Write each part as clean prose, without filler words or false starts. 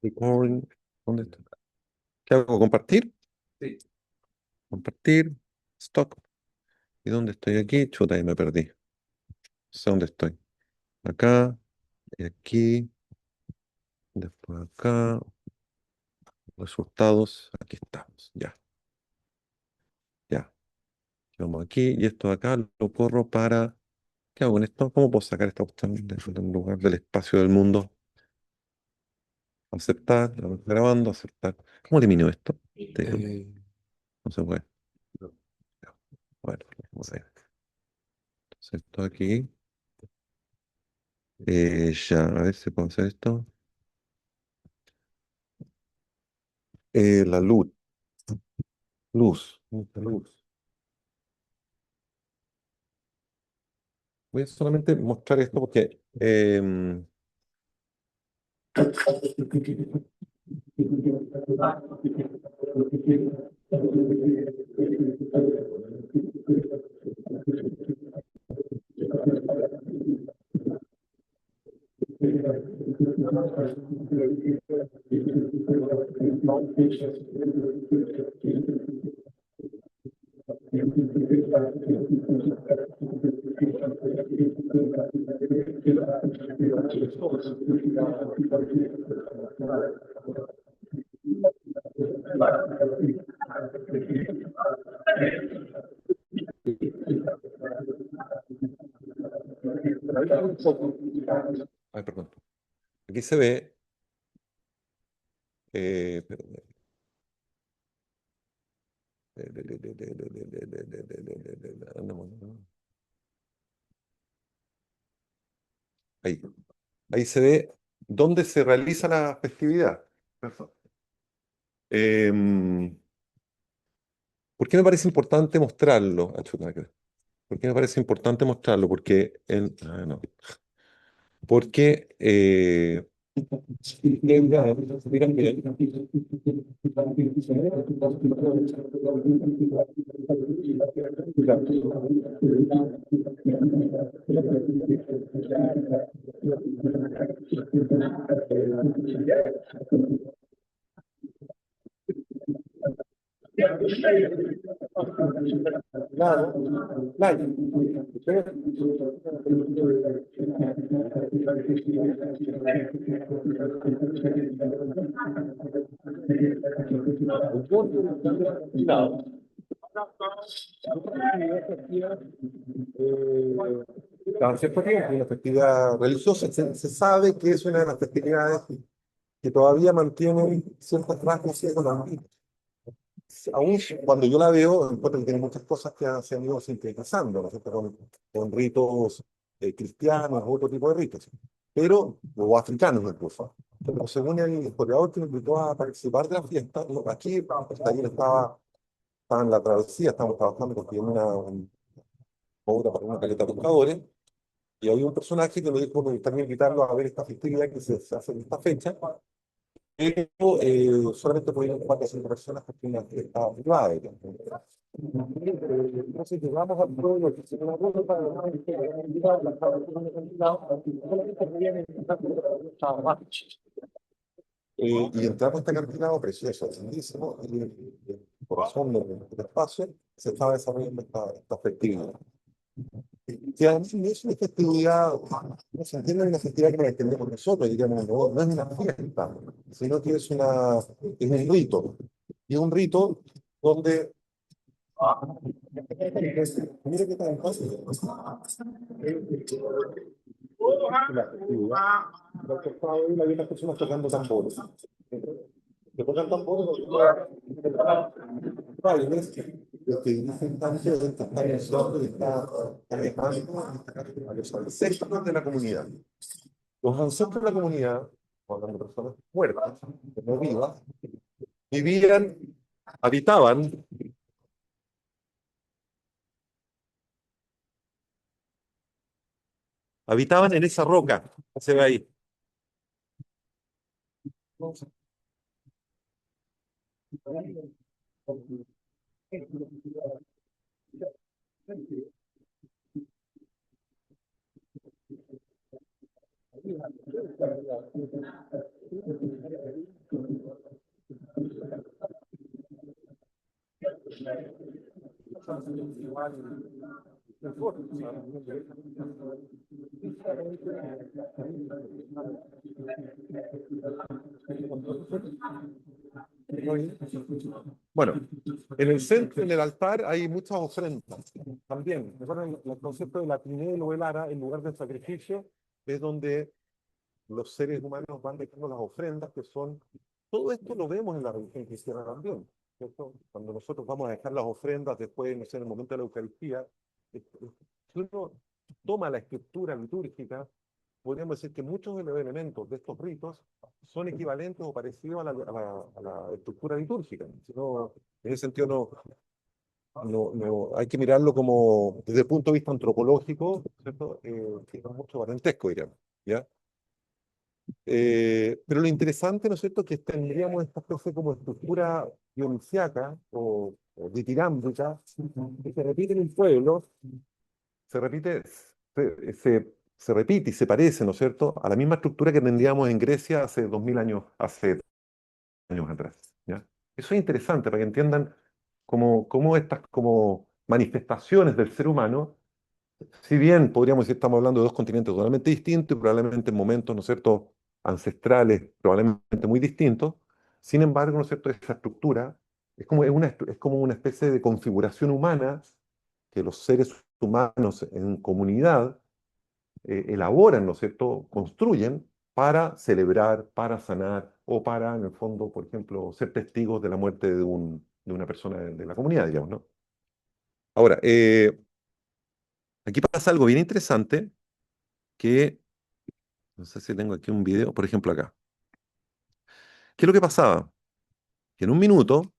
Recording. ¿Dónde está? ¿Qué hago? ¿Compartir? Sí. Compartir. Stock. ¿Y dónde estoy aquí? Chuta, y me perdí. No sé dónde estoy. Acá, y aquí, después acá, resultados. Aquí estamos. Ya, ya. Vamos aquí y esto de acá lo corro para. ¿Qué hago con esto? ¿Cómo puedo sacar esta cuestión de un lugar del espacio del mundo? Aceptar, grabando, aceptar. ¿Cómo elimino esto? Eh, No se puede. Bueno, vamos a ver. Entonces, esto aquí. Ya, a ver si puedo hacer esto. La luz, mucha luz. Voy a solamente mostrar esto porque ay, perdón. Aquí se ve, espérame. Ahí, ahí se ve dónde se realiza la festividad. Em, ¿Por qué me parece importante mostrarlo? Ah, chuta, acá. ¿Por qué me parece importante mostrarlo? No. Porque claro, claro. Cada cierto tiempo, una festividad religiosa, se sabe que es una de las festividades que todavía mantienen ciertas rasgos económicos. Aún cuando yo la veo, encuentro que tiene muchas cosas que se han ido sintetizando, ¿no es cierto? Con ritos cristianos, otro tipo de ritos, pero, o africanos incluso. Pero según el historiador que me invitó a participar de la fiesta, aquí también estaba en la travesía, estábamos trabajando porque una obra para una caleta de pescadores, y había un personaje que me dijo que me gustaría invitarlo a ver esta festividad que se hace en esta fecha, pero solamente podían 4 o 5 personas porque una estaba privada. Entonces llegamos al pueblo, que se me para y entramos a este acantilado precioso, lindísimo, y por razón del espacio se estaba desarrollando esta festividad. Que además no es una festividad, no se entiende una festividad que nos entendemos nosotros, digamos, no es una fiesta, sino que es un rito. Y es un rito donde. Mira qué tan fácil. La festividad. Por costado hay unas personas tocando tambores. Que tocan tambores, bailes que dicen tanto de esta canción que está alejando a los ancestros de la comunidad. Los ancestros de la comunidad, cuando las personas muertas, no vivas, vivían, habitaban, habitaban en esa roca que se ve ahí. Bueno, en el centro, en el altar, hay muchas ofrendas también. Recuerden el concepto de la trineo o el ara, en lugar del sacrificio, es donde los seres humanos van dejando las ofrendas, que son, todo esto lo vemos en la religión cristiana también, ¿cierto? Cuando nosotros vamos a dejar las ofrendas después, no sé, en el momento de la Eucaristía, si uno toma la estructura litúrgica, podríamos decir que muchos de los elementos de estos ritos son equivalentes o parecidos a la estructura litúrgica. Si no, en ese sentido hay que mirarlo como desde el punto de vista antropológico, ¿cierto? Tiene mucho parentesco, diríamos, ¿ya? Pero lo interesante, ¿no es cierto?, que tendríamos esta especie como estructura dionisiaca o ditirámbica que se repite en el pueblo, se repite, se repite y se parece, ¿no es cierto?, a la misma estructura que tendríamos en Grecia hace 2000 años, hace años atrás, ¿ya? Eso es interesante para que entiendan cómo estas como manifestaciones del ser humano, si bien podríamos decir estamos hablando de dos continentes totalmente distintos y probablemente en momentos, ¿no es cierto?, ancestrales, probablemente muy distintos, sin embargo, ¿no es cierto?, esa estructura es como una especie de configuración humana que los seres humanos en comunidad elaboran, ¿no es cierto?, construyen para celebrar, para sanar o para, en el fondo, por ejemplo, ser testigos de la muerte de una persona de la comunidad, digamos, ¿no? Ahora, aquí pasa algo bien interesante que, no sé si tengo aquí un video, por ejemplo, acá. ¿Qué es lo que pasaba? Que en un minuto,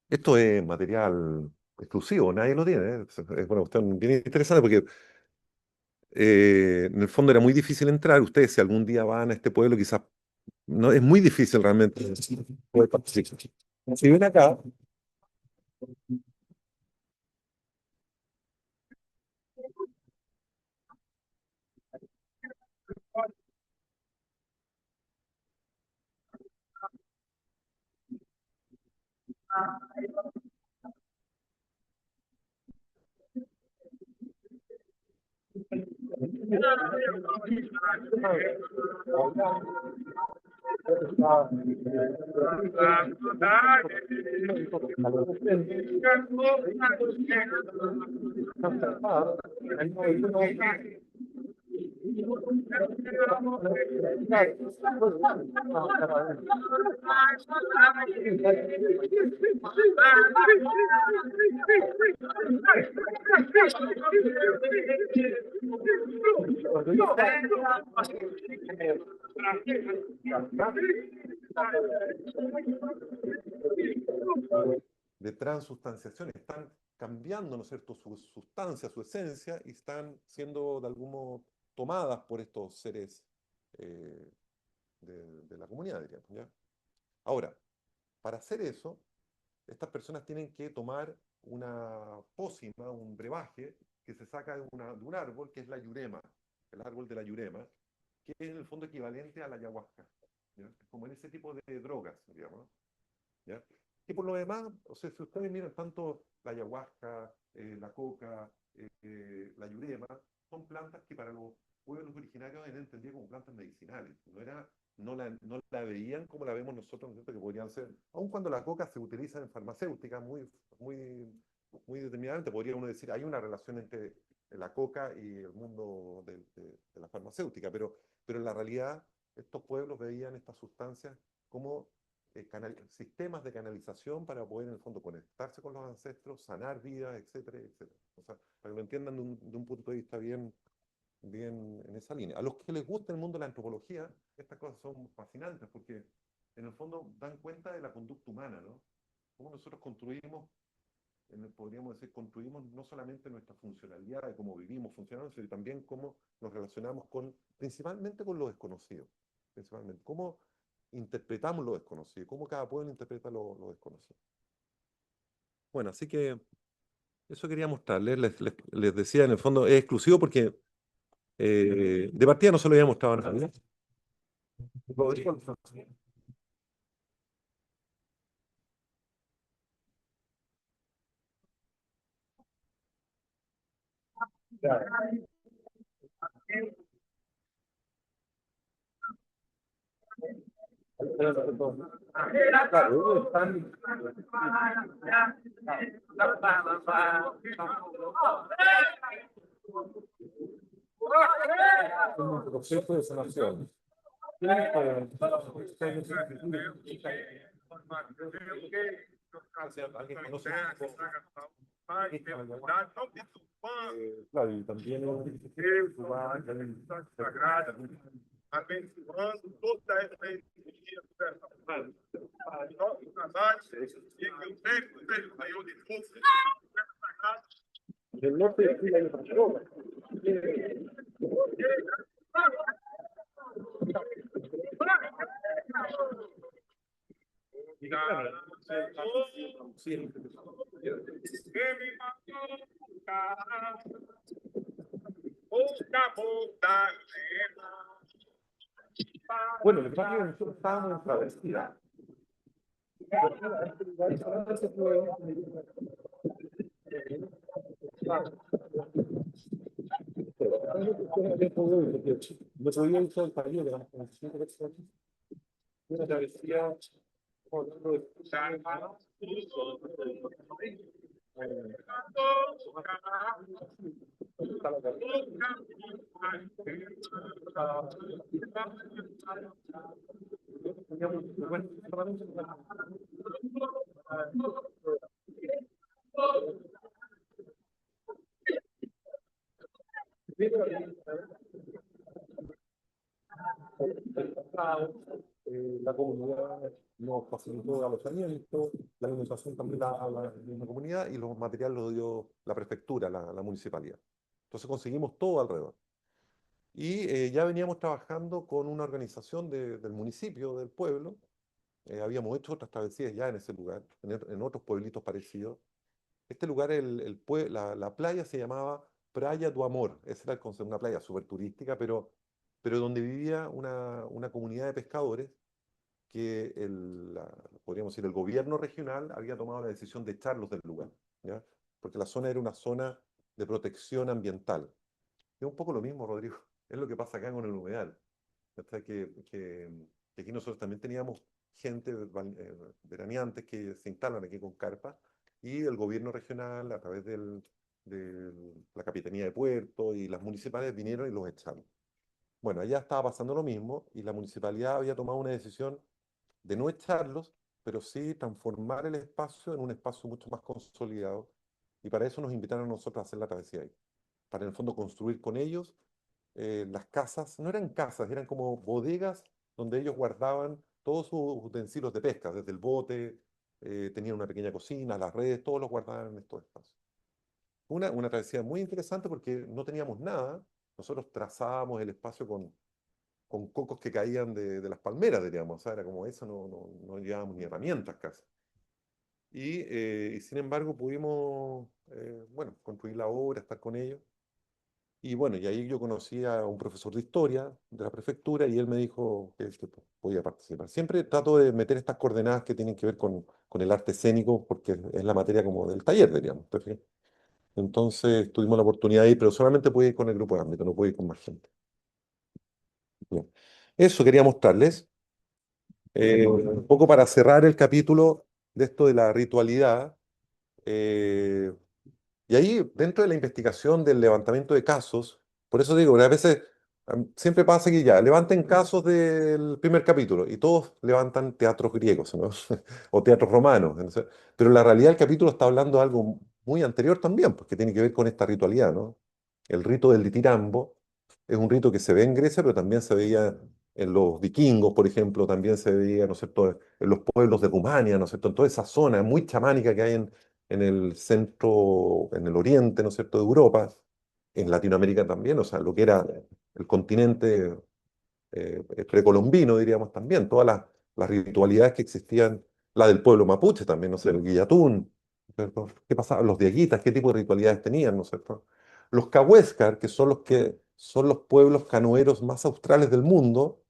esto es material exclusivo, nadie lo tiene, ¿eh? Es una cuestión bien interesante porque en el fondo era muy difícil entrar. Ustedes, si algún día van a este pueblo, quizás no, es muy difícil realmente poder participar. Si ven acá, de transustanciación, están cambiando, ¿no es cierto?, su sustancia, su esencia, y están siendo de algún modo tomadas por estos seres eh, de la comunidad, diríamos, ¿ya? Ahora, para hacer eso, estas personas tienen que tomar una pócima, un brebaje, que se saca de un árbol, que es la yurema, el árbol de la yurema, que es en el fondo equivalente a la ayahuasca, ¿ya? Como en ese tipo de drogas, digamos, ¿ya? Y por lo demás, o sea, si ustedes miran tanto la ayahuasca, la coca, la yurema, son plantas que para los pueblos originarios eran entendidas como plantas medicinales. No la veían como la vemos nosotros, ¿no es cierto?, que podrían ser, aun cuando la coca se utiliza en farmacéutica muy determinadamente, podría uno decir, hay una relación entre la coca y el mundo de la farmacéutica, pero en la realidad estos pueblos veían estas sustancias como sistemas de canalización para poder en el fondo conectarse con los ancestros, sanar vidas, etcétera, etcétera. O sea, para que lo entiendan de un punto de vista bien en esa línea. A los que les gusta el mundo de la antropología, estas cosas son fascinantes porque en el fondo dan cuenta de la conducta humana, ¿no? Cómo nosotros construimos, podríamos decir, construimos no solamente nuestra funcionalidad de cómo vivimos, funcionamos, sino también cómo nos relacionamos principalmente con lo desconocido. Principalmente, cómo interpretamos lo desconocido, cómo cada pueblo interpreta lo desconocido. Bueno, así que eso quería mostrarles. Les decía, en el fondo es exclusivo porque de partida no se lo había mostrado a nadie. Claro, ellos están en un proceso de sanación. Alguien conoce claro, y también abençoando toda essa energia universal. Nossos trabalhos e que o tempo seja o Senhor de força. del norte de Chile hay otra zona. Bueno, lo que pasa es que nosotros estábamos en travesía. No podía ir todo el país, éramos como 5 personas. Una travesía por la comunidad nos facilitó alojamiento, la alimentación también la misma comunidad y los materiales los dio la prefectura, la municipalidad. Entonces conseguimos todo alrededor. Y ya veníamos trabajando con una organización del municipio, del pueblo. Habíamos hecho otras travesías ya en ese lugar, en otros pueblitos parecidos. Este lugar, la playa se llamaba Praia do Amor. Ese era el concepto, una playa súper turística, pero donde vivía una comunidad de pescadores que podríamos decir, el gobierno regional había tomado la decisión de echarlos del lugar, ¿ya? Porque la zona era una zona de protección ambiental. Es un poco lo mismo, Rodrigo, es lo que pasa acá con el humedal. Hasta que aquí nosotros también teníamos gente, veraneantes que se instalan aquí con carpa, y el gobierno regional, a través de la Capitanía de Puerto y las municipales, vinieron y los echaron. Bueno, allá estaba pasando lo mismo y la municipalidad había tomado una decisión de no echarlos, pero sí transformar el espacio en un espacio mucho más consolidado. Y para eso nos invitaron a nosotros a hacer la travesía ahí. Para en el fondo construir con ellos las casas, no eran casas, eran como bodegas donde ellos guardaban todos sus utensilios de pesca, desde el bote, tenían una pequeña cocina, las redes, todos los guardaban en estos espacios. Una travesía muy interesante porque no teníamos nada, nosotros trazábamos el espacio con cocos que caían de las palmeras, diríamos, o sea, era como eso, no llevábamos ni herramientas casi. Y sin embargo pudimos, bueno, construir la obra, estar con ellos. Y bueno, y ahí yo conocí a un profesor de historia de la prefectura y él me dijo que podía participar. Siempre trato de meter estas coordenadas que tienen que ver con el arte escénico porque es la materia como del taller, diríamos. ¿Te fijas? Entonces tuvimos la oportunidad de ir, pero solamente pude ir con el grupo de ámbito, no pude ir con más gente. Bien. Eso quería mostrarles. Un poco para cerrar el capítulo de esto de la ritualidad. eh, Y ahí, dentro de la investigación del levantamiento de casos, por eso digo, a veces siempre pasa que ya, levanten casos del primer capítulo y todos levantan teatros griegos, ¿no? O teatros romanos. Entonces, pero la realidad del capítulo está hablando de algo muy anterior también, porque tiene que ver con esta ritualidad, ¿no? El rito del ditirambo es un rito que se ve en Grecia, pero también se veía en los vikingos, por ejemplo, también se veía, ¿no es cierto?, en los pueblos de Rumania, ¿no es cierto?, en toda esa zona muy chamánica que hay en el centro, en el oriente, ¿no es cierto?, de Europa, en Latinoamérica también, o sea, lo que era el continente precolombino, diríamos también, todas las ritualidades que existían, la del pueblo mapuche también, no sé, el guillatún, ¿no es cierto? ¿Qué pasaba? Los diaguitas, ¿qué tipo de ritualidades tenían, no es cierto? Los cahuéscar, que son los pueblos canoeros más australes del mundo,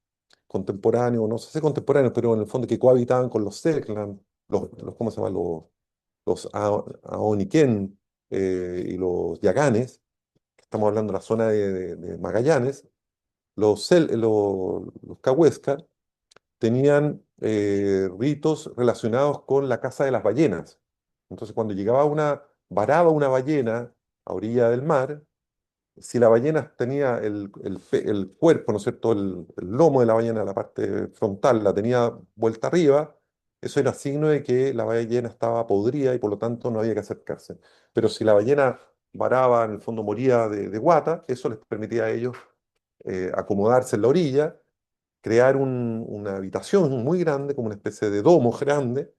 contemporáneos, no sé si contemporáneos, pero en el fondo que cohabitaban con los Selknam, ¿cómo se llama? Los Aoniquén y los Yaganes, estamos hablando de la zona de Magallanes, los Cahuéscar tenían ritos relacionados con la caza de las ballenas. Entonces, cuando varaba una ballena a orilla del mar, si la ballena tenía el cuerpo, ¿no es cierto?, el lomo de la ballena, la parte frontal, la tenía vuelta arriba, eso era signo de que la ballena estaba podrida y por lo tanto no había que acercarse. Pero si la ballena varaba, en el fondo moría de guata, eso les permitía a ellos acomodarse en la orilla, crear una habitación muy grande, como una especie de domo grande,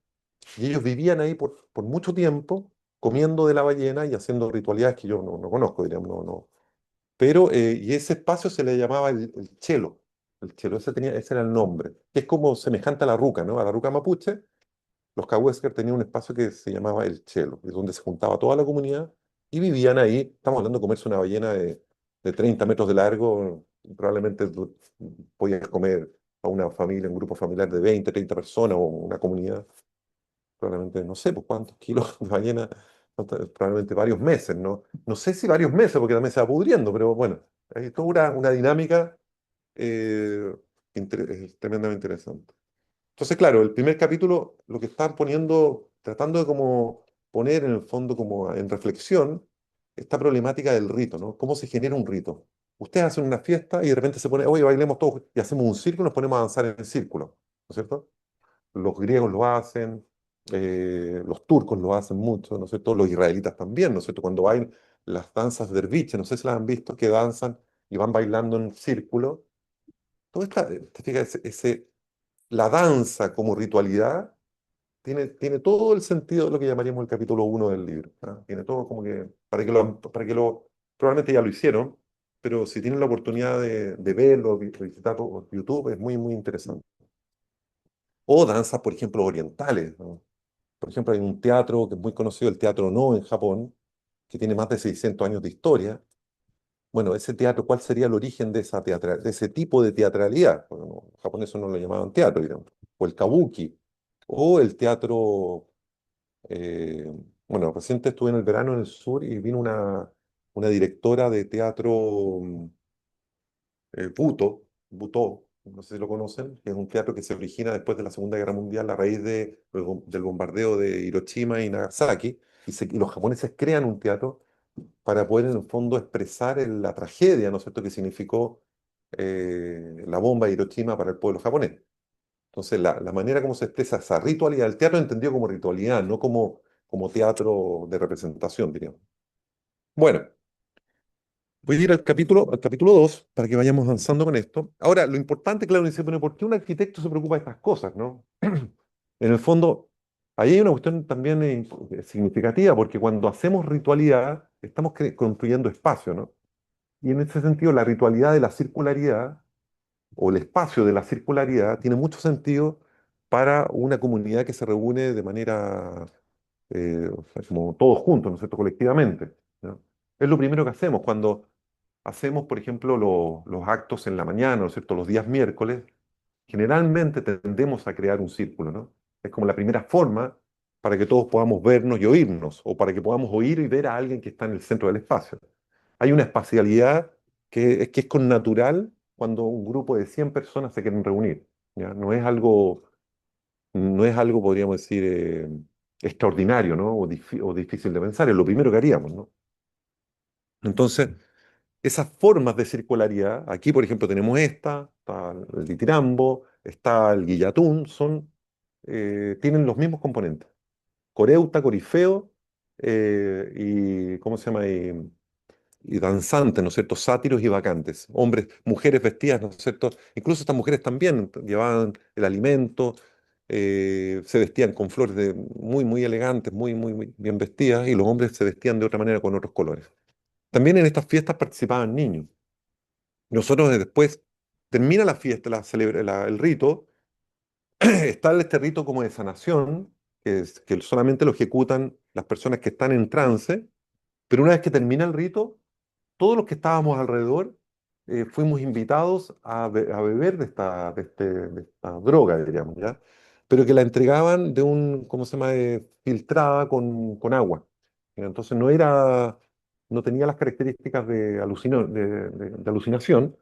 y ellos vivían ahí por mucho tiempo, comiendo de la ballena y haciendo ritualidades que yo no conozco, diríamos, no. Pero, y ese espacio se le llamaba el chelo. El chelo, ese era el nombre, que es como semejante a la ruca, ¿no? A la ruca mapuche, los Cahuéscar tenían un espacio que se llamaba el chelo, es donde se juntaba toda la comunidad y vivían ahí. Estamos hablando de comerse una ballena de 30 metros de largo, probablemente podías comer a una familia, un grupo familiar de 20, 30 personas o una comunidad, probablemente, no sé, pues cuántos kilos de ballena, probablemente varios meses, ¿no? No sé si varios meses, porque también se va pudriendo, pero bueno, hay toda una dinámica eh, tremendamente interesante. Entonces, claro, el primer capítulo lo que están poniendo, tratando de como poner en el fondo como en reflexión esta problemática del rito, ¿no? ¿Cómo se genera un rito? Ustedes hacen una fiesta y de repente se pone, oye, bailemos todos y hacemos un círculo, nos ponemos a avanzar en el círculo, ¿no es cierto? Los griegos lo hacen, los turcos lo hacen mucho, ¿no es cierto? Los israelitas también, ¿no es cierto? Cuando hay las danzas derviche, no sé si las han visto, que danzan y van bailando en círculo. Todo esta, te fijas, la danza como ritualidad tiene todo el sentido de lo que llamaríamos el capítulo uno del libro. ¿Ah? Tiene todo como que, probablemente ya lo hicieron, pero si tienen la oportunidad de verlo, visitar YouTube, es muy interesante. O danzas, por ejemplo, orientales, ¿no? Por ejemplo, hay un teatro que es muy conocido, el Teatro No en Japón, que tiene más de 600 años de historia. Bueno, ese teatro, ¿cuál sería el origen de ese tipo de teatralidad? Bueno, los japoneses no lo llamaban teatro, digamos. O el kabuki, o el teatro. eh, bueno, reciente estuve en el verano en el sur y vino una directora de teatro Buto, no sé si lo conocen, que es un teatro que se origina después de la Segunda Guerra Mundial a raíz del bombardeo de Hiroshima y Nagasaki, y los japoneses crean un teatro para poder en el fondo expresar la tragedia, ¿no es cierto?, que significó la bomba de Hiroshima para el pueblo japonés. Entonces, la manera como se expresa esa ritualidad, el teatro entendido como ritualidad, no como teatro de representación, diríamos. Bueno, voy a ir al capítulo 2 para que vayamos avanzando con esto. Ahora, lo importante, claro, dice, bueno, ¿por qué un arquitecto se preocupa de estas cosas, no? En el fondo, ahí hay una cuestión también significativa, porque cuando hacemos ritualidad, estamos construyendo espacio, ¿no? Y en ese sentido, la ritualidad de la circularidad o el espacio de la circularidad tiene mucho sentido para una comunidad que se reúne de manera, o sea, como todos juntos, ¿no es cierto?, colectivamente, ¿no? Es lo primero que hacemos cuando hacemos, por ejemplo, los actos en la mañana, ¿no es cierto?, los días miércoles, generalmente tendemos a crear un círculo, ¿no? Es como la primera forma para que todos podamos vernos y oírnos, o para que podamos oír y ver a alguien que está en el centro del espacio. Hay una espacialidad que es connatural cuando un grupo de 100 personas se quieren reunir, ¿ya? No es algo, podríamos decir, extraordinario, ¿no? O difícil de pensar, es lo primero que haríamos, ¿no? Entonces, esas formas de circularidad, aquí por ejemplo tenemos está el ditirambo, está el guillatún, tienen los mismos componentes. Coreuta, corifeo, ¿cómo se llama? Y danzantes, ¿no es cierto? Sátiros y bacantes. Hombres, mujeres vestidas, ¿no es cierto? Incluso estas mujeres también llevaban el alimento, se vestían con flores muy elegantes, muy bien vestidas, y los hombres se vestían de otra manera con otros colores. También en estas fiestas participaban niños. Nosotros después termina la fiesta, el rito, está este rito como de sanación, que solamente lo ejecutan las personas que están en trance, pero una vez que termina el rito, todos los que estábamos alrededor fuimos invitados a beber de esta droga, diríamos, ¿ya? Pero que la entregaban ¿cómo se llama? Filtrada con agua. Entonces no era no tenía las características de, de alucinación,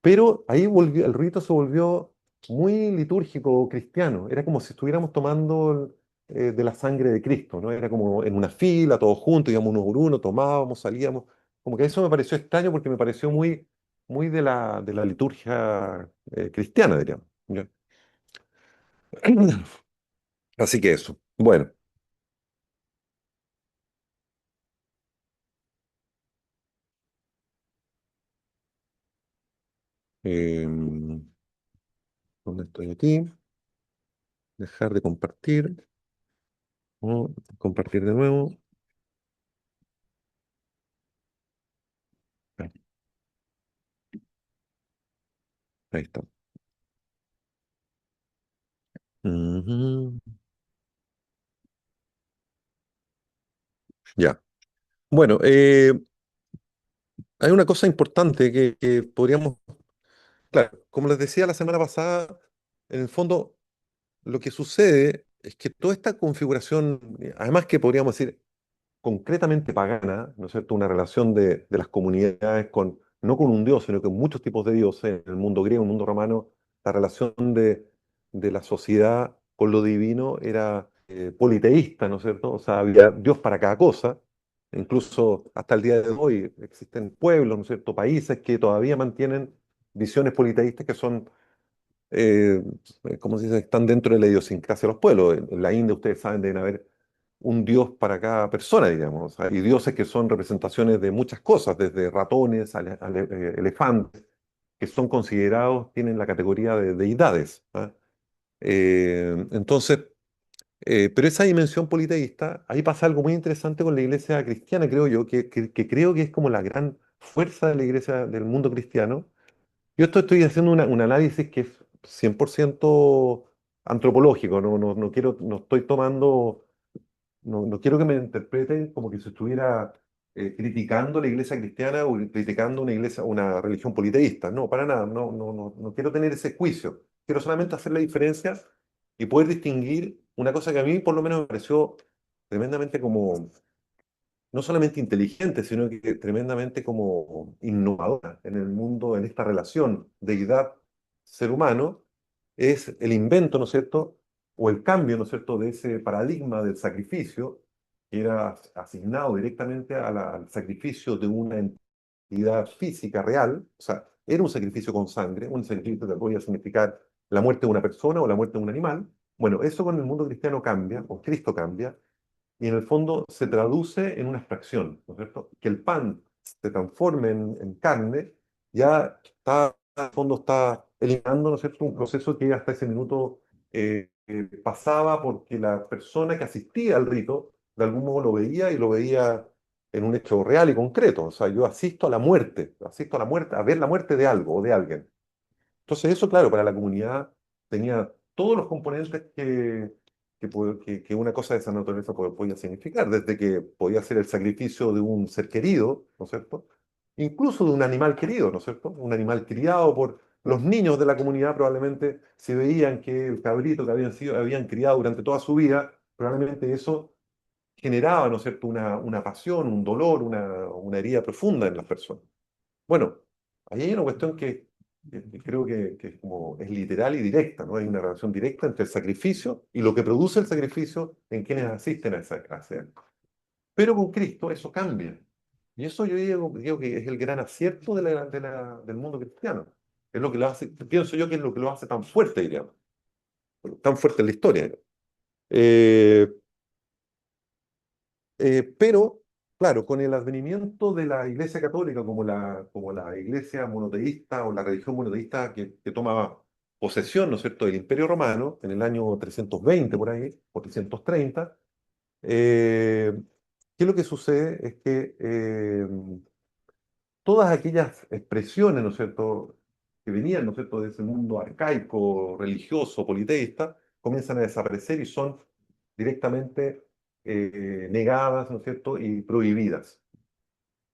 pero ahí volvió, el rito se volvió muy litúrgico cristiano. Era como si estuviéramos tomando de la sangre de Cristo, ¿no? Era como en una fila, todos juntos, íbamos uno por uno, tomábamos, salíamos. Como que eso me pareció extraño porque me pareció muy, muy de la liturgia cristiana, diríamos. ¿Ya? Así que eso. Bueno, em, ¿dónde estoy aquí? Dejar de compartir. Compartir de nuevo. Ahí, ahí está. Ujú. Ya. Bueno, hay una cosa importante que podríamos, claro, como les decía la semana pasada, en el fondo lo que sucede es que toda esta configuración, además que podríamos decir concretamente pagana, ¿no es cierto? Una relación de las comunidades con, no con un dios, sino con muchos tipos de dioses, en el mundo griego, en el mundo romano, la relación de la sociedad con lo divino era politeísta, ¿no es cierto? O sea, había dios para cada cosa. Incluso hasta el día de hoy existen pueblos, ¿no es cierto? Países que todavía mantienen visiones politeístas que son eh, ¿cómo se dice? Están dentro de la idiosincrasia de los pueblos. En la India, ustedes saben, deben haber un dios para cada persona, digamos. O sea, y dioses que son representaciones de muchas cosas, desde ratones a elefantes, que son considerados, tienen la categoría de deidades. ¿Ah? Entonces, pero esa dimensión politeísta, ahí pasa algo muy interesante con la iglesia cristiana, creo yo, que creo que es como la gran fuerza de la iglesia del mundo cristiano. Yo estoy haciendo un análisis que es 100% antropológico, no quiero, no estoy tomando, no quiero que me interpreten como que se estuviera criticando la iglesia cristiana o criticando una iglesia, una religión politeísta. No, para nada, no quiero tener ese juicio. Quiero solamente hacer la diferencia y poder distinguir una cosa que a mí por lo menos me pareció tremendamente como no solamente inteligente, sino que tremendamente como innovadora en el mundo, en esta relación deidad-ser humano, es el invento, ¿no es cierto? O el cambio, ¿no es cierto?, de ese paradigma del sacrificio, que era asignado directamente al sacrificio de una entidad física real, o sea, era un sacrificio con sangre, un sacrificio que podía significar la muerte de una persona o la muerte de un animal. Bueno, eso con el mundo cristiano cambia, o Cristo cambia, y en el fondo se traduce en una abstracción, ¿no es cierto? Que el pan se transforme en carne, ya está, en el fondo está eliminando, ¿no es cierto?, un proceso que hasta ese minuto pasaba porque la persona que asistía al rito, de algún modo lo veía y lo veía en un hecho real y concreto. O sea, yo asisto a la muerte, a ver la muerte de algo o de alguien. Entonces eso, claro, para la comunidad tenía todos los componentes que una cosa de esa naturaleza podía significar, desde que podía ser el sacrificio de un ser querido, ¿no es cierto? Incluso de un animal querido, ¿no es cierto? Un animal criado por los niños de la comunidad probablemente si veían que el cabrito que habían criado durante toda su vida, probablemente eso generaba, ¿no es cierto?, una pasión, un dolor, una herida profunda en las personas. Bueno, ahí hay una cuestión que creo que es como es literal y directa, ¿no? Hay una relación directa entre el sacrificio y lo que produce el sacrificio en quienes asisten a ese acto. Pero con Cristo eso cambia. Y eso yo digo que es el gran acierto del mundo cristiano. Es lo que lo hace, pienso yo que es lo que lo hace tan fuerte, diríamos, tan fuerte en la historia. Eh, pero, claro, con el advenimiento de la Iglesia Católica como la iglesia monoteísta o la religión monoteísta que toma posesión, ¿no es cierto?, del Imperio Romano en el año 320 por ahí, o 330, ¿qué es lo que sucede? Es que todas aquellas expresiones, ¿no es cierto?, que venían, ¿no es cierto?, de ese mundo arcaico, religioso, politeísta, comienzan a desaparecer y son directamente negadas, ¿no es cierto?, y prohibidas.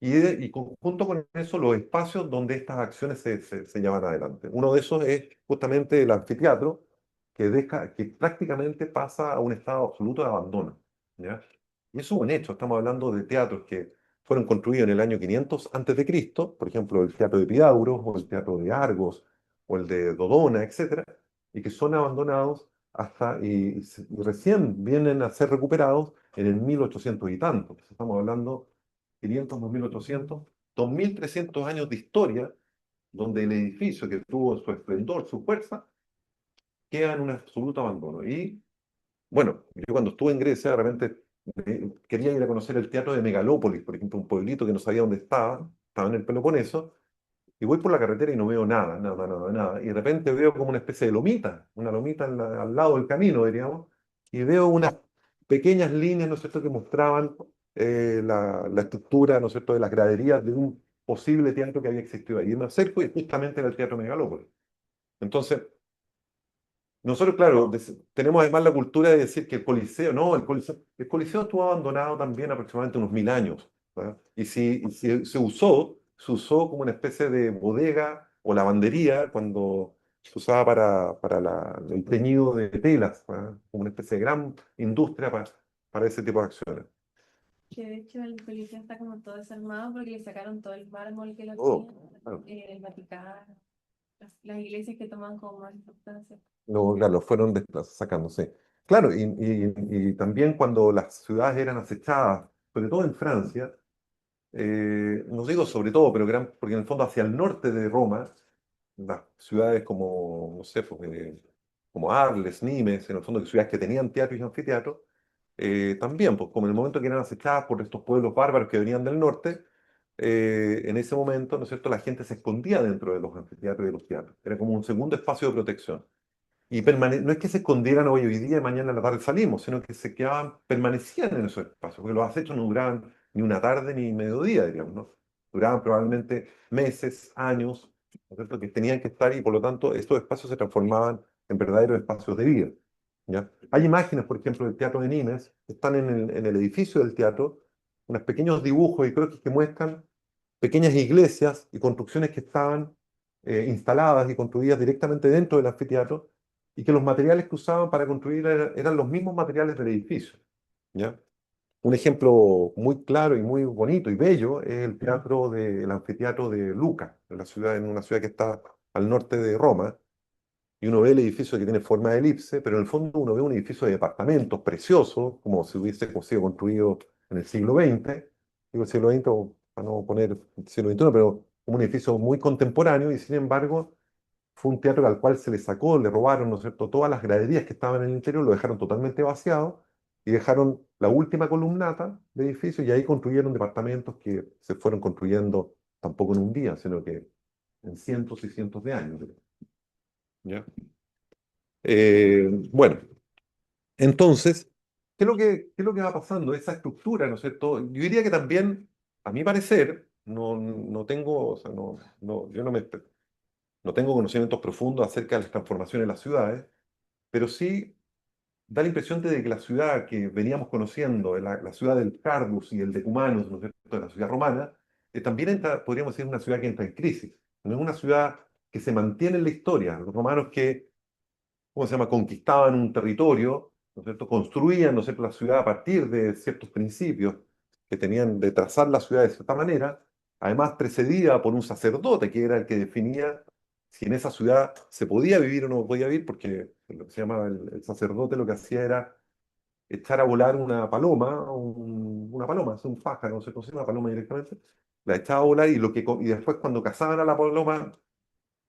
Y junto con eso, los espacios donde estas acciones se llevan adelante. Uno de esos es justamente el anfiteatro, que prácticamente pasa a un estado absoluto de abandono. ¿Ya? Y eso es un hecho, estamos hablando de teatros que fueron construidos en el año 500 antes de Cristo, por ejemplo, el Teatro de Epidauros o el Teatro de Argos o el de Dodona, etcétera, y que son abandonados hasta y recién vienen a ser recuperados en el 1800 y tanto. Estamos hablando 500, 2800, 2300 años de historia donde el edificio que tuvo su esplendor, su fuerza, queda en un absoluto abandono. Y bueno, yo cuando estuve en Grecia, de repente quería ir a conocer el teatro de Megalópolis, por ejemplo, un pueblito que no sabía dónde estaba en el Peloponeso, y voy por la carretera y no veo nada, nada, nada, nada. Y de repente veo como una especie de lomita, una lomita al lado del camino, diríamos, y veo unas pequeñas líneas, ¿no es cierto?, que mostraban la estructura, ¿no es cierto?, de las graderías de un posible teatro que había existido ahí. Y me acerco y justamente era el Teatro Megalópolis. Entonces, nosotros, claro, tenemos además la cultura de decir que el Coliseo, no, el Coliseo estuvo abandonado también aproximadamente unos 1000 años, ¿verdad? Y si se usó como una especie de bodega o lavandería cuando se usaba para el teñido de telas, ¿verdad? Como una especie de gran industria para ese tipo de acciones. Que de hecho el Coliseo está como todo desarmado porque le sacaron todo el mármol que lo Oh, tenía, claro. el Vaticano, las iglesias que toman como más importancia. Claro, lo fueron sacándose. Claro, y también cuando las ciudades eran acechadas, sobre todo en Francia, no digo sobre todo, pero porque en el fondo hacia el norte de Roma, las ciudades como, no sé, pues, como Arles, Nimes, en el fondo ciudades que tenían teatros y anfiteatros, también, pues como en el momento que eran acechadas por estos pueblos bárbaros que venían del norte, en ese momento, ¿no es cierto?, la gente se escondía dentro de los anfiteatros y de los teatros. Era como un segundo espacio de protección. Y no es que se escondieran hoy día y mañana en la tarde salimos, sino que se quedaban, permanecían en esos espacios, porque los acechos no duraban ni una tarde ni mediodía, diríamos, ¿no? Duraban probablemente meses, años, ¿no es cierto?, que tenían que estar y por lo tanto estos espacios se transformaban en verdaderos espacios de vida, ¿ya? Hay imágenes, por ejemplo, del Teatro de Nimes, que están en el edificio del teatro, unos pequeños dibujos y creo que muestran pequeñas iglesias y construcciones que estaban instaladas y construidas directamente dentro del anfiteatro y que los materiales que usaban para construir eran los mismos materiales del edificio, ¿ya? Un ejemplo muy claro y muy bonito y bello es el anfiteatro de Luca, en una ciudad que está al norte de Roma, y uno ve el edificio que tiene forma de elipse, pero en el fondo uno ve un edificio de departamentos precioso, como si hubiese sido construido en el siglo XX, digo el siglo XX para no poner el siglo XXI, pero un edificio muy contemporáneo y sin embargo fue un teatro al cual se le sacó, le robaron, ¿no es cierto?, todas las graderías que estaban en el interior, lo dejaron totalmente vaciado y dejaron la última columnata de edificio y ahí construyeron departamentos que se fueron construyendo tampoco en un día, sino que en cientos y cientos de años, ¿ya? Bueno, entonces, ¿qué es lo que va pasando? Esa estructura, ¿no es cierto? Yo diría que también, a mi parecer, no tengo, o sea, yo no tengo conocimientos profundos acerca de las transformaciones de las ciudades, pero sí da la impresión de que la ciudad que veníamos conociendo, la ciudad del Cardus y el Decumanus, ¿no es cierto?, de la ciudad romana, también podríamos decir, una ciudad que entra en crisis. No es una ciudad que se mantiene en la historia. Los romanos que ¿cómo se llama?, conquistaban un territorio, ¿no es cierto?, construían, ¿no es cierto?, la ciudad a partir de ciertos principios que tenían de trazar la ciudad de cierta manera, además precedida por un sacerdote que era el que definía si en esa ciudad se podía vivir o no podía vivir, porque lo que se llamaba el sacerdote lo que hacía era echar a volar una paloma, una paloma, es un pájaro, no sé cómo se llama, una paloma directamente, la echaba a volar y después cuando cazaban a la paloma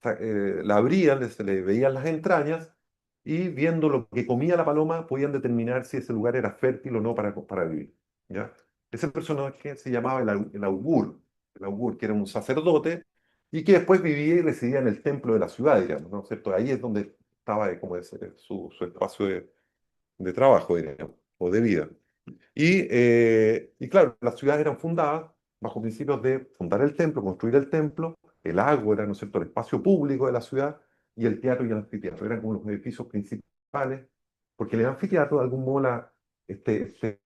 la abrían, se le veían las entrañas y viendo lo que comía la paloma podían determinar si ese lugar era fértil o no para vivir, ¿ya? Ese personaje se llamaba el augur, que era un sacerdote y que después vivía y residía en el templo de la ciudad, digamos, ¿no es cierto? Ahí es donde estaba como su espacio de trabajo, digamos, o de vida. Y claro, las ciudades eran fundadas bajo principios de fundar el templo, construir el templo, el ágora, ¿no es cierto?, el espacio público de la ciudad, y el teatro y el anfiteatro. Eran como los edificios principales, porque el anfiteatro, de algún modo, este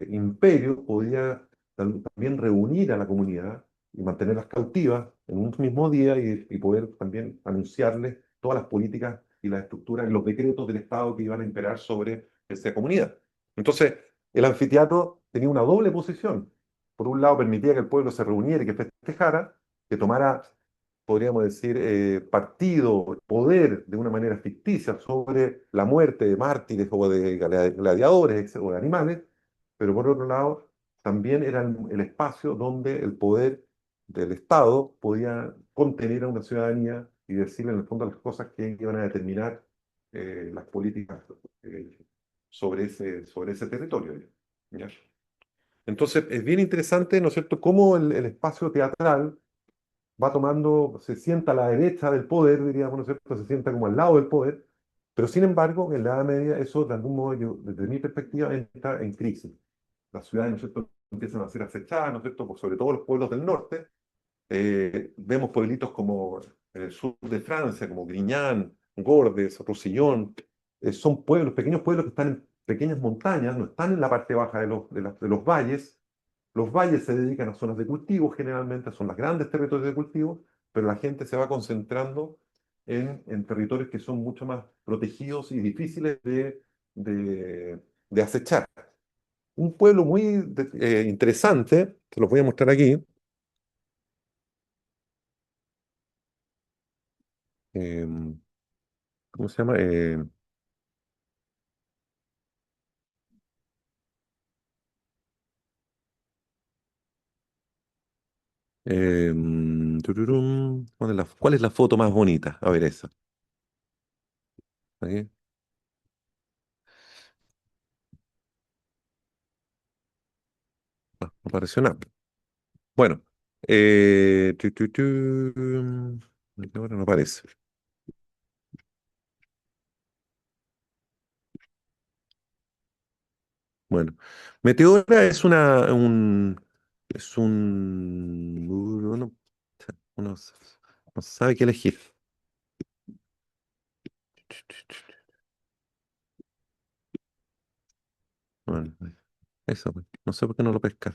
imperio podía también reunir a la comunidad y mantenerlas cautivas en un mismo día y poder también anunciarles todas las políticas y las estructuras y los decretos del Estado que iban a imperar sobre esa comunidad. Entonces, el anfiteatro tenía una doble posición, por un lado permitía que el pueblo se reuniera y que festejara, que tomara, podríamos decir, partido, poder de una manera ficticia sobre la muerte de mártires o de gladiadores o de animales, pero por otro lado también era el espacio donde el poder del Estado podía contener a una ciudadanía y decirle en el fondo las cosas que iban a determinar las políticas eh, sobre ese territorio. ¿Ya? Entonces es bien interesante, ¿no es cierto?, cómo el espacio teatral va tomando, se sienta a la derecha del poder, diríamos, ¿no es cierto?, se sienta como al lado del poder, pero sin embargo, en la Edad Media eso de algún modo, desde mi perspectiva, entra en crisis. Las ciudades, ¿no es cierto?, empiezan a ser acechadas, ¿no es cierto?, sobre todo los pueblos del norte. Vemos pueblitos como en el sur de Francia, como Griñán, Gordes, Roussillon. Son pueblos, pequeños pueblos que están en pequeñas montañas, no están en la parte baja de los valles. Los valles se dedican a zonas de cultivo, generalmente son los grandes territorios de cultivo, pero la gente se va concentrando en territorios que son mucho más protegidos y difíciles de acechar. Un pueblo muy interesante, te lo voy a mostrar aquí. em, ¿Cómo se llama? Tururum, ¿cuál es la foto más bonita? A ver esa. Aquí, no apareció nada. Bueno, ahora no aparece. Bueno, Meteora es uno no sabe qué elegir. Bueno, eso, pues, no sé por qué no lo pesca.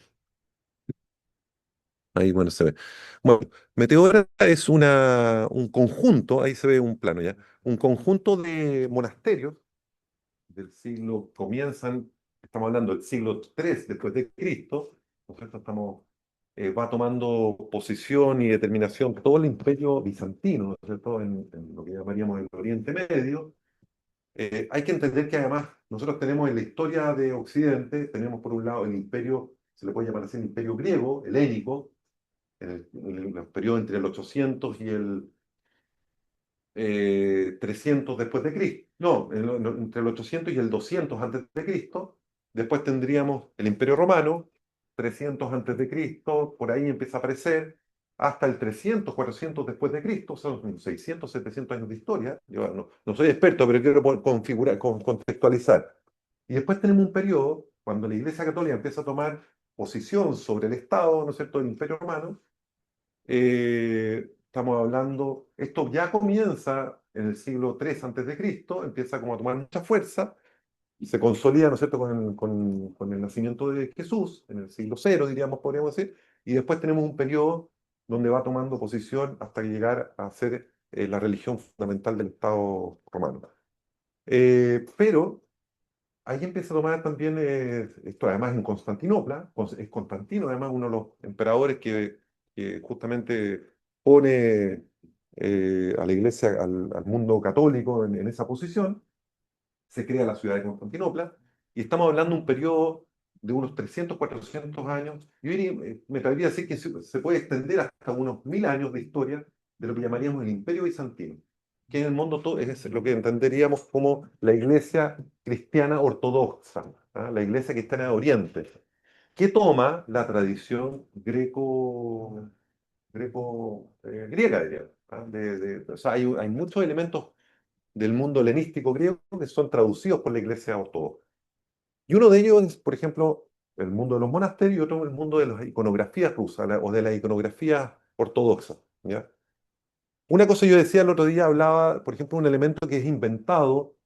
Ahí, bueno, se ve. Bueno, Meteora es un conjunto, ahí se ve un plano ya, un conjunto de monasterios del siglo, estamos hablando del siglo III después de Cristo, ¿no es cierto? Va tomando posición y determinación todo el imperio bizantino, ¿no es cierto? En lo que llamaríamos el Oriente Medio. Hay que entender que además nosotros tenemos en la historia de Occidente, tenemos por un lado el imperio, se le puede llamar así el imperio griego, helénico, en el periodo entre el 800 y el 300 después de Cristo. No, entre el 800 y el 200 antes de Cristo. Después tendríamos el Imperio Romano, 300 antes de Cristo, por ahí empieza a aparecer, hasta el 300, 400 después de Cristo, son 600, 700 años de historia. Yo no soy experto, pero quiero configurar, contextualizar. Y después tenemos un periodo cuando la Iglesia Católica empieza a tomar posición sobre el Estado, ¿no es cierto?, del Imperio Romano. Estamos hablando, esto ya comienza en el siglo III antes de Cristo, empieza como a tomar mucha fuerza y se consolida, ¿no es cierto?, con el nacimiento de Jesús, en el siglo cero, diríamos, podríamos decir, y después tenemos un periodo donde va tomando posición hasta llegar a ser la religión fundamental del Estado romano. Pero ahí empieza a tomar también, esto además en Constantinopla, es Constantino además uno de los emperadores que justamente pone a la iglesia, al mundo católico en esa posición, se crea la ciudad de Constantinopla, y estamos hablando de un periodo de unos 300, 400 años, y me atrevería a decir que se puede extender hasta unos 1000 años de historia de lo que llamaríamos el Imperio Bizantino, que en el mundo todo es lo que entenderíamos como la iglesia cristiana ortodoxa, ¿ah? La iglesia cristiana de Oriente, que toma la tradición griega, diría. ¿Ah? O sea, hay muchos elementos del mundo helenístico griego que son traducidos por la iglesia ortodoxa. Y uno de ellos es, por ejemplo, el mundo de los monasterios y otro el mundo de las iconografías rusas o de la iconografía ortodoxa. ¿Ya? Una cosa yo decía el otro día, hablaba, por ejemplo, un elemento que es inventado,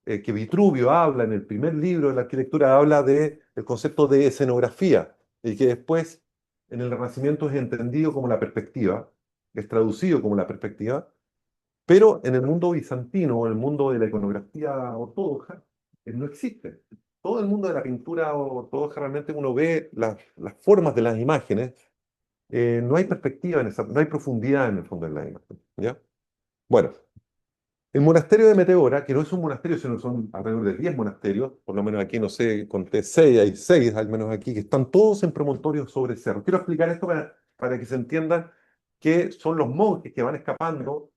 que Vitruvio habla en el primer libro de la arquitectura, habla del concepto de escenografía, y que después en el Renacimiento es entendido como la perspectiva, es traducido como la perspectiva, pero en el mundo bizantino o en el mundo de la iconografía ortodoxa, no existe. todo el mundo de la pintura o todo generalmente uno ve las formas de las imágenes, no hay perspectiva en esa, no hay profundidad en el fondo de la imagen, ¿ya? Bueno, el monasterio de Meteora, que no es un monasterio, sino son alrededor de 10 monasterios, por lo menos aquí, no sé, conté 6, hay 6 al menos aquí, que están todos en promontorios sobre cerro. Quiero explicar esto para que se entienda que son los monjes que van escapando,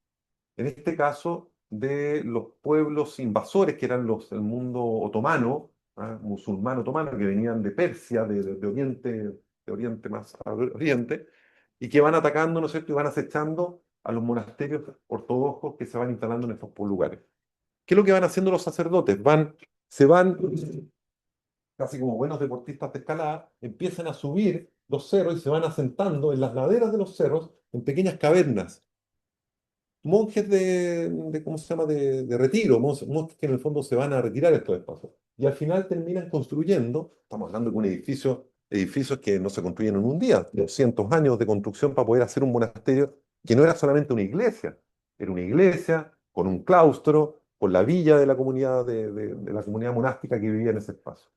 en este caso, de los pueblos invasores, que eran el mundo otomano, ¿ah? Musulmán otomano, que venían de Persia, de Oriente más a Oriente, y que van atacando, ¿no es cierto?, y van acechando a los monasterios ortodoxos que se van instalando en estos lugares. ¿Qué es lo que van haciendo los sacerdotes? Se van, casi como buenos deportistas de escalada, empiezan a subir los cerros y se van asentando en las laderas de los cerros en pequeñas cavernas. Monjes ¿cómo se llama?, de retiro, monjes que en el fondo se van a retirar de estos espacios. Y al final terminan construyendo, estamos hablando de un edificios que no se construyen en un día, 200 años de construcción para poder hacer un monasterio que no era solamente una iglesia, era una iglesia con un claustro, con la villa de la comunidad, de la comunidad monástica que vivía en ese espacio.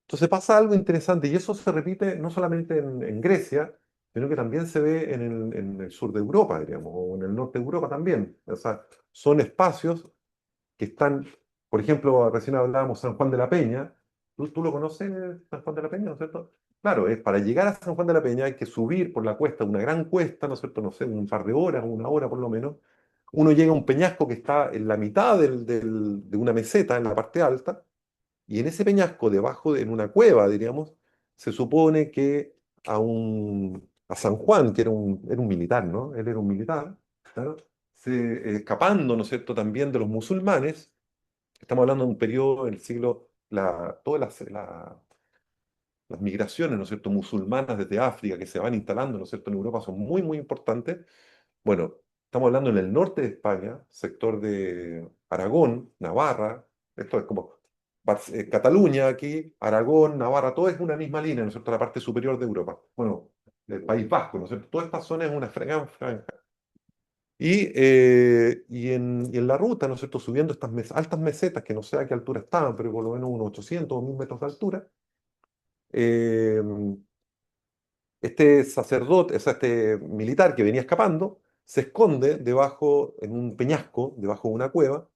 Entonces pasa algo interesante y eso se repite no solamente en Grecia, sino que también se ve en el sur de Europa, diríamos, o en el norte de Europa también. O sea, son espacios que están, por ejemplo, recién hablábamos San Juan de la Peña. ¿Tú lo conoces, San Juan de la Peña, no es cierto? Claro, para llegar a San Juan de la Peña hay que subir por la cuesta, una gran cuesta, ¿no es cierto? No sé, un par de horas, una hora por lo menos. Uno llega a un peñasco que está en la mitad de una meseta, en la parte alta, y en ese peñasco, en una cueva, diríamos, se supone que a San Juan, que era un militar, ¿no? Él era un militar, claro, escapando, ¿no es cierto?, también de los musulmanes. Estamos hablando de un periodo en el siglo, todas las migraciones, ¿no es cierto?, musulmanas desde África que se van instalando, ¿no es cierto?, en Europa son muy, muy importantes. Bueno, estamos hablando en el norte de España, sector de Aragón, Navarra, esto es como Cataluña aquí, Aragón, Navarra, todo es una misma línea, ¿no es cierto?, la parte superior de Europa. Bueno, el País Vasco, ¿no es cierto? Toda esta zona es una gran franja. Y en la ruta, ¿no es cierto?, subiendo estas altas mesetas, que no sé a qué altura estaban, pero por lo menos unos 800 o 1000 metros de altura, eh, este sacerdote, o sea, este militar que venía escapando, se esconde en un peñasco, debajo de una cueva,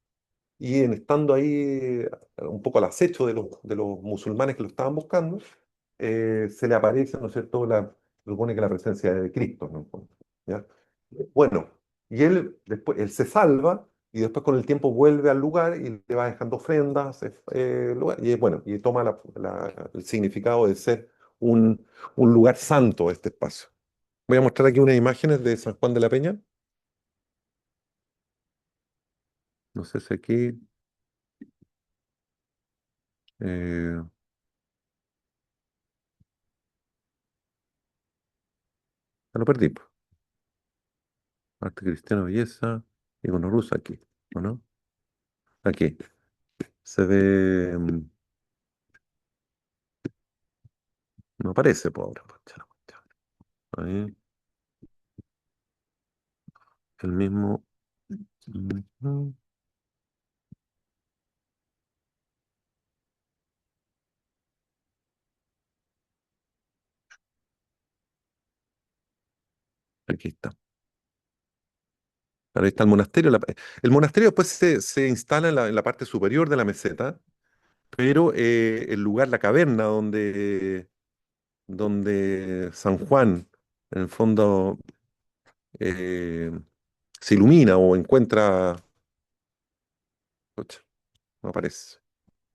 y estando ahí un poco al acecho de los musulmanes que lo estaban buscando, se le aparece, ¿no es cierto?, se supone que la presencia de Cristo, ¿no? ¿Ya? Bueno, y él se salva, y después con el tiempo vuelve al lugar y le va dejando ofrendas, y bueno, y toma el significado de ser un lugar santo este espacio. Voy a mostrar aquí unas imágenes de San Juan de la Peña. No sé si aquí. eh, lo perdí, po. Arte cristiano, belleza, icono ruso aquí, ¿o no? Aquí. Se ve. No aparece, pobre. Pucha, pucha. Ahí, el mismo. Ujú. Aquí está. Ahí está el monasterio. El monasterio después se instala en la parte superior de la meseta, pero el lugar, la caverna donde San Juan, en el fondo, eh, se ilumina o encuentra. Pucha, no aparece.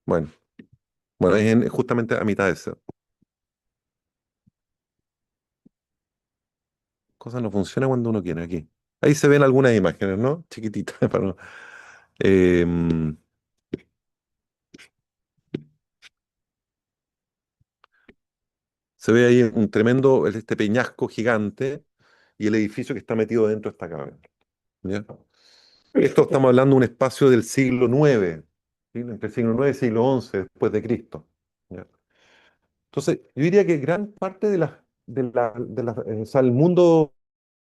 Bueno, bueno, justamente a mitad de eso. Cosas no funcionan cuando uno quiere aquí. Ahí se ven algunas imágenes, ¿no? Chiquititas. Em, Se ve ahí un tremendo, este peñasco gigante y el edificio que está metido dentro de esta caverna. ¿Ya? Esto estamos hablando de un espacio del siglo IX, ¿sí? Entre el siglo IX y siglo XI después de Cristo. ¿Ya? Entonces, yo diría que gran parte o sea, el mundo